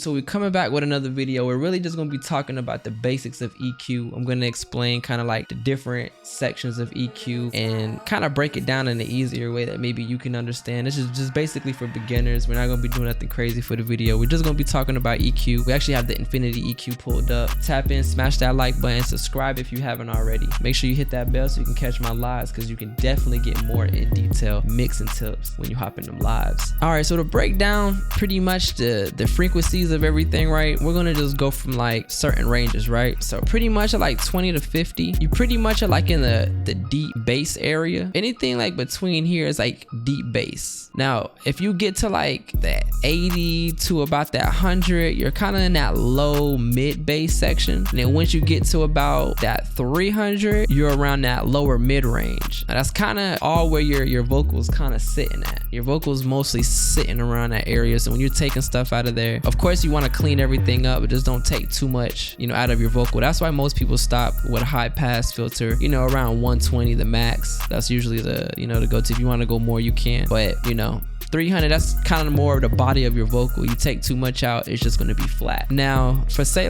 So we're coming back with another video. We're really just going to be talking about the basics of EQ. I'm going to explain kind of like the different sections of EQ and kind of break it down in an easier way that maybe you can understand. This is just basically for beginners. We're not going to be doing nothing crazy for the video. We're just going to be talking about EQ. We actually have the infinity EQ pulled up. Tap in, smash that like button, subscribe if you haven't already. Make sure you hit that bell so you can catch my lives, because you can definitely get more in detail mixing tips when you hop in them lives. All right, so to break down pretty much the frequencies of everything, right, we're gonna just go from like certain ranges, right? So pretty much at like 20 to 50, you pretty much are like in the deep bass area. Anything like between here is like deep bass. Now if you get to like that 80 to about that 100, you're kind of in that low mid bass section. And then once you get to about that 300, you're around that lower mid range. Now that's kind of all where your vocals kind of sitting at. Your vocals mostly sitting around that area. So when you're taking stuff out of there, of course you want to clean everything up, but just don't take too much, you know, out of your vocal. That's why most people stop with a high pass filter, you know, around 120 the max. That's usually the, you know, the go to. If you want to go more, you can, but you know, 300, that's kind of more of the body of your vocal. You take too much out, it's just going to be flat. Now for say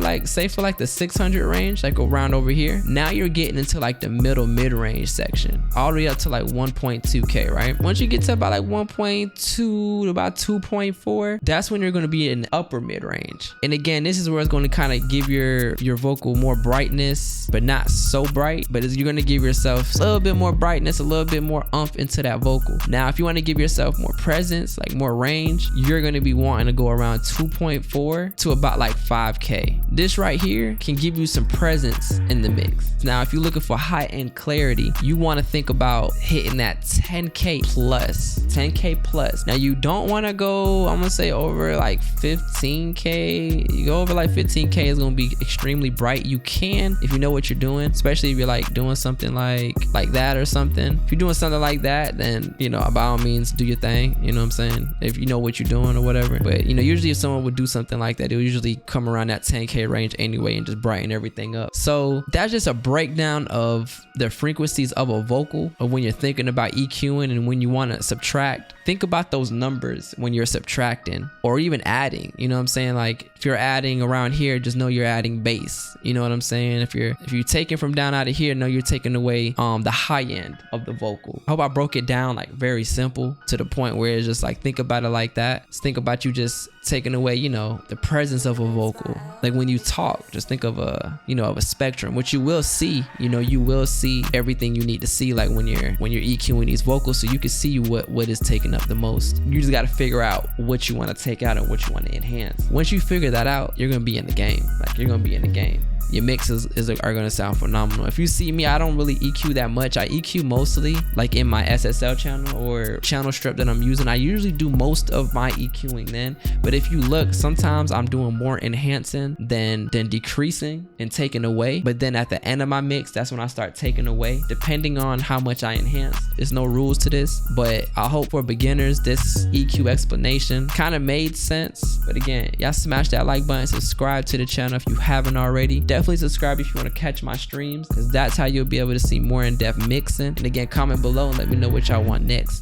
for like the 600 range, like around over here, now you're getting into like the middle mid-range section, all the way up to like 1.2k, right? Once you get to about like 1.2 to about 2.4, that's when you're going to be in the upper mid-range. And again, this is where it's going to kind of give your vocal more brightness, but not so bright, but you're going to give yourself a little bit more brightness, a little bit more oomph into that vocal. Now if you want to give yourself more presence, like more range, you're going to be wanting to go around 2.4 to about like 5k. This right here can give you some presence in the mix. Now if you're looking for high-end clarity, you want to think about hitting that 10k plus. Now you don't want to go, I'm gonna say, over like 15k. You go over like 15k, is going to be extremely bright. You can, if you know what you're doing, especially if you're like doing something like that or something. If you're doing something like that, then, you know, by all means do your thing, you know what I'm saying, if you know what you're doing or whatever. But you know, usually if someone would do something like that, they'll usually come around that 10k range anyway and just brighten everything up. So that's just a breakdown of the frequencies of a vocal, of when you're thinking about EQing. And when you want to subtract, think about those numbers when you're subtracting or even adding. You know what I'm saying? Like if you're adding around here, just know you're adding bass. You know what I'm saying? If you're taking from down out of here, know you're taking away the high end of the vocal. I hope I broke it down like very simple to the point where it's just like, think about it like that. Just think about you just taking away, you know, the presence of a vocal. Like when you talk, just think of a, you know, of a spectrum, which you will see, you know, you will see everything you need to see, like when you're EQing these vocals, so you can see what is taking up the most. You just got to figure out what you want to take out and what you want to enhance. Once you figure that out, you're going to be in the game. Like you're going to be in the game. Your mixes are going to sound phenomenal. If you see me, I don't really EQ that much. I EQ mostly like in my SSL channel or channel strip that I'm using. I usually do most of my EQing then. But if you look, sometimes I'm doing more enhancing than decreasing and taking away. But then at the end of my mix, that's when I start taking away, depending on how much I enhance. There's no rules to this, but I hope for beginners, this EQ explanation kind of made sense. But again, y'all smash that like button, subscribe to the channel if you haven't already. Definitely subscribe if you want to catch my streams, because that's how you'll be able to see more in-depth mixing. And again, comment below and let me know what y'all want next.